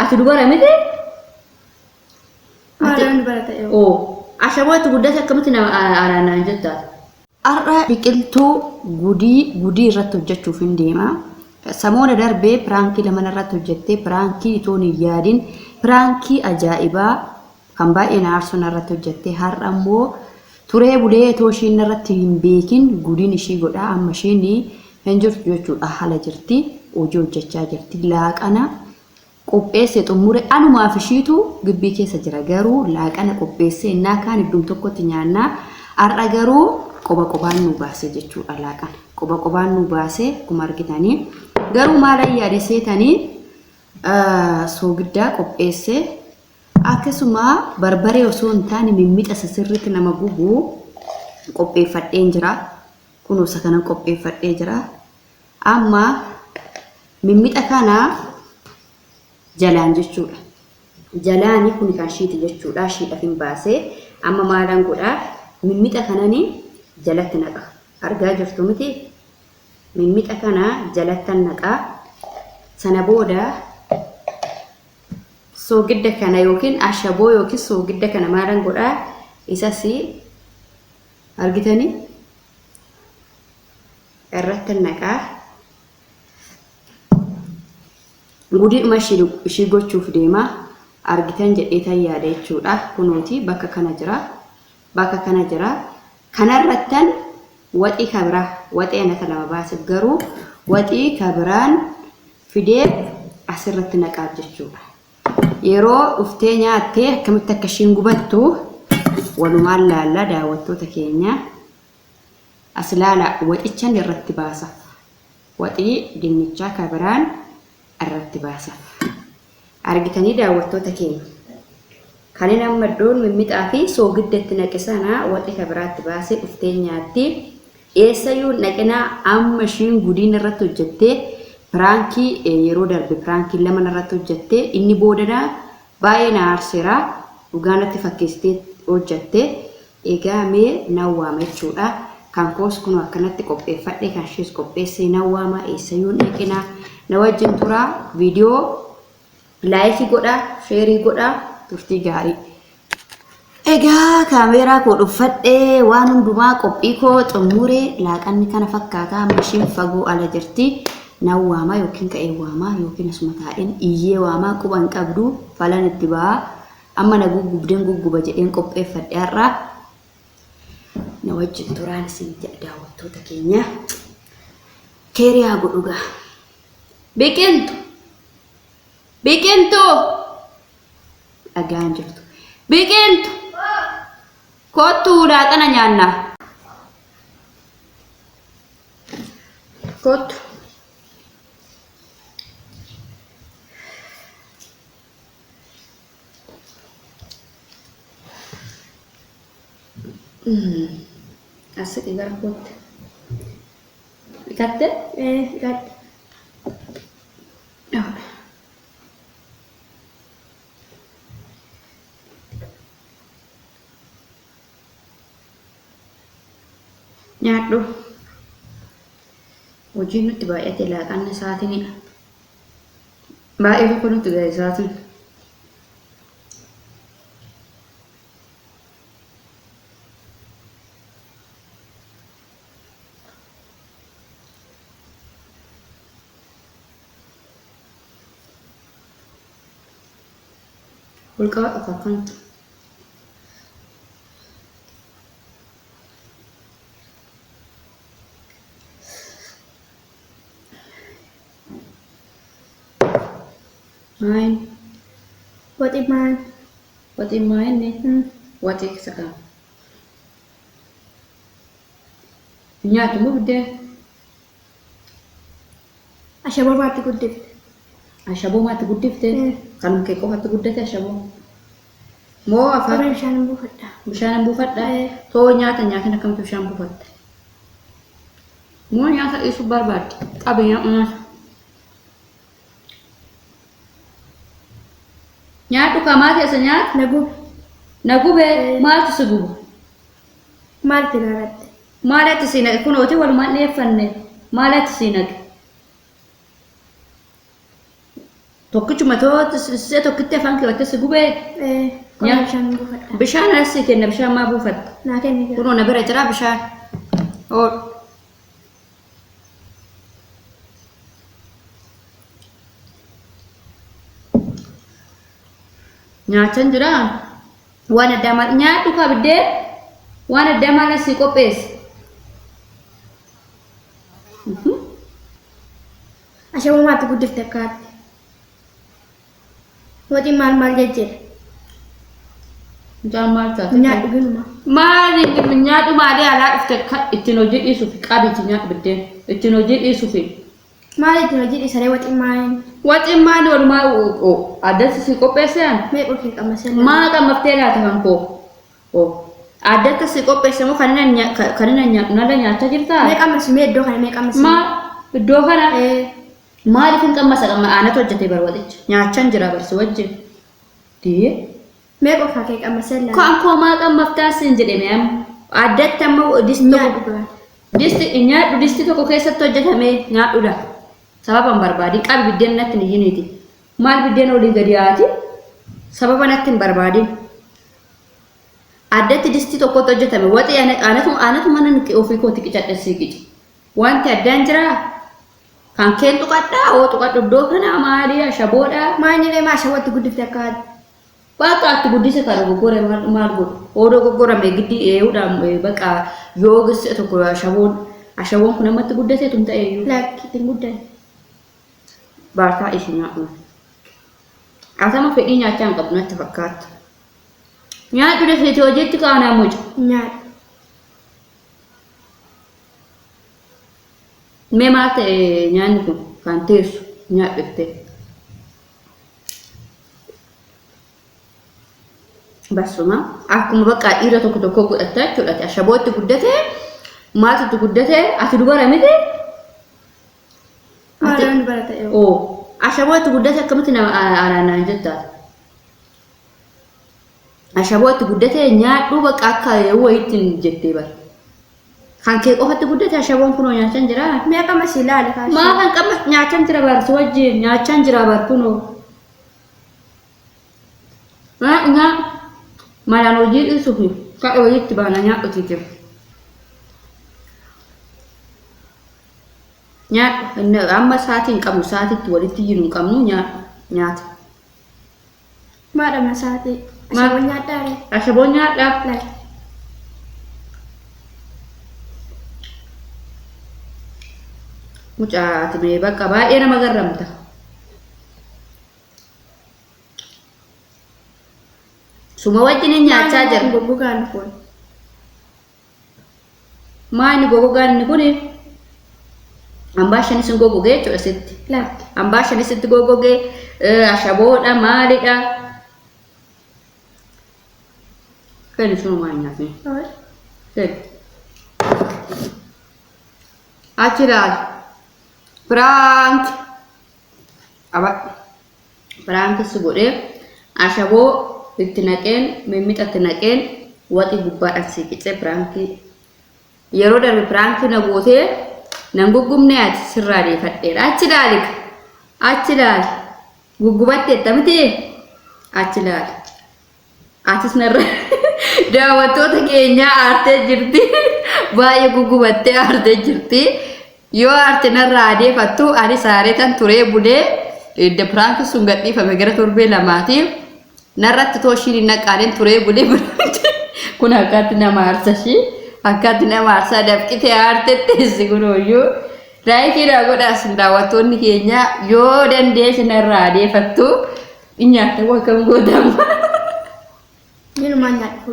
ati dubara miti Maalaan dubara ta'e. ashabooti guddaa akkamitti nama aanaan jettaa arra biqiltuu gudii irratti hojjechuuf hin deema samoona darbee piraankii lama irratti hojjettee piraankii itoon hin yaadin piraankii ajaa'ibaa kan baay'ee na aarsuun irratti hojjettee har'a immoo turee bulee itoo ishiin irratti hin beekin gudiin ishii godhaa amma isheen hin jirtu jechuudha haala jirti hojii hojjechaa jirti laaqana qopheesse xumure anumaaf ishiitu gibbii keessa jira garuu laaqana qopheesse innaa kaan iddoo tokkotti nyaannaa har'a garuu qoba qobaan nu baase jechuudha laaqana qoba qobaan nu baase akkuma argitanii garuu maalan yaadseetanii soogiddaa qopheesse akkasuma barbaree osoo hin taane mimmixa sirriitti nama gubu qopheeffadheen jira kunuunsa kana qopheeffadhee jira amma mimmixa kana jalaan jechuudha jalaani kun kan shiiti jechuudha shiidhaaf hin baasee amma maalan godhaa mimmixa kanani jalatti naqa argaa jirtu miti mimmixa kana jalatti naqa sana booda soogidda kana yookiin ashaboo yookiin soogidda kana maalan godhaa isas argitanii irratti naqaa gudiidhuma ishii gochuuf deema argitan jedheetan yaada jechuudha kunuuti bakka kana jira kanarrattan waxii kabiraa waxii anata lama baasif garuu waxii kabiraan fidee asirratti naqaaf jechuudha yeroo dhuftee nyaattee akkamitti akka ishiin gubattu walumaan laalla daawwattoota keenya as laala waxichan irratti baasa waxii dinnichaa kabiraan irratti baasa argitanii daawwattoota keenya kanin amma iddoon mimmixaa fi soogiddeetti naqisana waxii kabiraatti baasee dhuftee nyaatti eessayyuu naqinaa amma ishiin gudiin irratti hojjettee piraankii yeroo darbe piraankii lama irratti hojjettee inni boodana baay'ee na aarseera dhugaanatti fakkeessitee hojjettee egaa mee nawwaama jechuudha kan koos kun akkanatti qopheeffadhe kan ishees qopheessee nawwaama eessayyuu naqinaa na wajjin tura viidiyoo laayikii godhaa sheerii godhaa turtii gaarii egaa kaameeraa koo dhuffadhee waan hundumaa qophii koo xumuree laaqanni kana fakkaataa amma ishiin fagoo ala jirti nawwaama yookiin ka'ee waamaa yookiin asuma taa'een iyyee waamaa quban qabdu falan itti ba'aa amma na guggubdeen gugguba jedheen qopheeffadhe har'a na wajjin turaan isin jedha daawwattoota keenya keeriyaa godhugaa biqiltu dhagaan jirtu biqiltu kottu laaqana nyaanna kottu asik igar kottu ikatte ikatte nyaadhu hojiin nutti baay'ate laaqanna isaatinidha baay'ee tokko nutti ga'e isaatin ulqaa akkanatti main Wati main nih wati sekarang nyatu mu gede Ashaboo mati guddiif ashaboo mati guddiif kan mukee qofatti guddate ashaboo moo afaan bishaan buufadha too nyaata akkamitti bishaan buufatte moo nyaata isu barbaadde qabeenya nyaatu kamaati asa nyaat nagube maaltu si gubu maalti naaratte maalatti si naqe kunooti walumaan dhiyeeffanne maalatti si naqe tokkichuma se tokkitti afaan keewwatte si gubee Qola bishaan buufadha. bishaan asii kenna bishaan maa buufatta Naa kenni jira. kunoo na bira jira bishaan oo nyaachan jira waan addaa maal nyaadhu qabdee waan addaa maal asii qopheesse Ashaboo maatti guddifte akkaatti. Waxiin maal jejjere. Jaan maal taate Nyaadhu ginuma. maali nyaadhu maalii alaa dhufte ittiin hojii dhiisuuf qabiiti nyaadhu biddeen ittiin hojii dhiisuuf Maal ittiin hojii dhiisaree waxiin maaliin. waxiin maali walumaa addatti si qopheessean Mee qorkee qamasee. maa qammaftee laata kan koo addatti si qopheesse moo kan nala nyaachaa jirtaa Mee qamasi mee iddoo kana mee qamasi. maa iddoo kana maaliif hin qammasa qamma aanatu hojjetee barwaadicha nyaachan jira barsi wajjin dee Mee qorkaa kee qamasee laa. kan koo maa qammaftaa siin jedhame amma addatti amma disti nyaadhu disti tokko keessatti hojjetame nyaadhudha sababan barbaadi qabi biddeen natti hin iyyiniiti maal biddeen olii gadi yaati sababa natti hin barbaadin addatti disti tokkotti hojjetame waxii aanatu mana ofii kooti qicadhessii qici wanti addaan jiraa kan keen tuqadhaa oo tuqadhu iddoo kana maalii ashaboodha Maanni illee maa ashabootti guddifte akkaatti. bakka atti guddise kan goggore maal godhu odoo goggorame giddi eehuudhaan bakka yoo gisse tokko ashaboon kun ammatti guddate tun ta'e Lakki ittiin guddan. baartaa ishee nyaadhu asama fedhii nyaachaa hin qabdu natti fakkaata nyaadhu dafeeti hojiitti kaanaa moja Nyaadhu. mee maal ta'e nyaanni kun kan teessu nyaadhu ittee basuma akkuma bakka dhiira tokko godhatta jechuudha ashabootti guddate maatitti guddate ati dubara miti Maalaan dubara ta'e. oo ashabootti guddate akkamitti nama aanaan jettaa ashabootti guddate nyaadhu bakka akka wayiitiin jettee bara kan kee qofatti guddate ashaboon kunoo nyaachan jira Mee qamasi ilaali kaashe. maa kan qabas nyaachan jira barsi wajjin nyaachan jira bar kunoo nyaa malaan hojii dhiisuuf ka'e wayiitti baana nyaadhuti jira nyaadhu amma sa'aatii hin qabnu sa'aatiitti walitti jiru hin qabnu nyaata Maadha masaatii. Ashaboon nyaadhaa ree. ashaboon nyaadhaa Lakki. mucaati mee bakka baay'ee nama garramta suma wajjin nyaachaa jira Goggogaan kun. maani gogogaan inni kun hambaa shanis hin gogogee jechuudha sitti Lakki. hambaa shanis sitti gogogee ashaboodha maalidha kan sunu maa nyaatne achi ilaali Prank si godhee ashaboo itti naqeen mimmixa naqeen waxii gubbaadhaan si qicee pirankii yeroo darbe pirankii na gootee nan guggumne ati sirraa deeffadheedha achi ilaali guggubattee tamti achi ilaali atis narra daawwattoota keenyaa aartee jirti baay'ee guggubattee aartee jirti yoo aarte narraa adeefattu ani saareetan turee bulee edda pirankii sun gadhiifame gara torbee lamaatiif narratti tooshiin hin naqaaleen turee bulee kun akkaatti nama aarsashi akkaatti nama aarsaa dafqitee aartetti si kunooyyuu laayikiidhaa godhaas daawwattoonni keenya yoo dandeesse narraa adeefattu nyaata wakam godhama. Jirumaan nyaadhu.